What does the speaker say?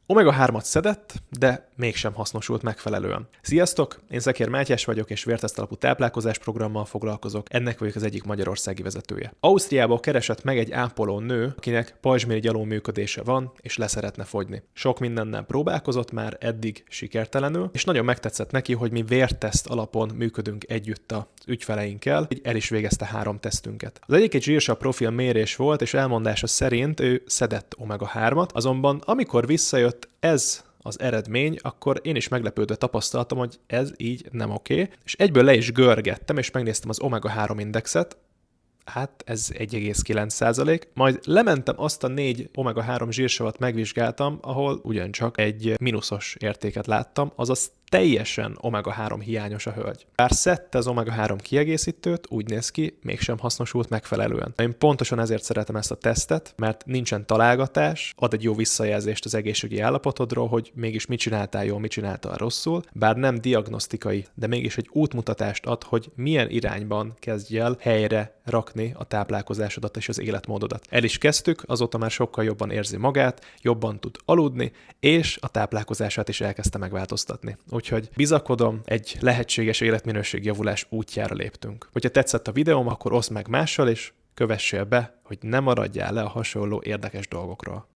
Omega-3-at szedett, de mégsem hasznosult megfelelően. Sziasztok! Én Szekér Mátyás vagyok, és vérteszt alapú táplálkozás programmal foglalkozok. Ennek vagyok az egyik magyarországi vezetője. Ausztriából keresett meg egy ápoló nő, akinek pajzsmirigy alulműködése van, és le szeretne fogyni. Sok mindennel próbálkozott már eddig sikertelenül, és nagyon megtetszett neki, hogy mi vérteszt alapon működünk együtt az ügyfeleinkkel, így el is végezte 3 tesztünket. Az egyik egy zsírsav profil mérés volt, és elmondása szerint ő szedett omega-3-at, azonban amikor visszajött ez az eredmény, akkor én is meglepődve tapasztaltam, hogy ez így nem oké, és egyből le is görgettem, és megnéztem az omega-3 indexet, hát ez 1,9%, majd lementem azt a 4 omega-3 zsírsavat megvizsgáltam, ahol ugyancsak egy mínuszos értéket láttam, azaz teljesen omega-3 hiányos a hölgy. Bár szedte az omega-3 kiegészítőt, úgy néz ki, mégsem hasznosult megfelelően. Én pontosan ezért szeretem ezt a tesztet, mert nincsen találgatás, ad egy jó visszajelzést az egészségügyi állapotodról, hogy mégis mit csináltál jól, mit csináltál rosszul, bár nem diagnosztikai, de mégis egy útmutatást ad, hogy milyen irányban kezdj el helyre rakni a táplálkozásodat és az életmódodat. El is kezdtük, azóta már sokkal jobban érzi magát, jobban tud aludni, és a táplálkozását is elkezdte megváltoztatni. Úgyhogy bizakodom, egy lehetséges életminőségjavulás útjára léptünk. Hogyha tetszett a videóm, akkor oszd meg mással, és kövessél be, hogy ne maradjál le a hasonló érdekes dolgokról.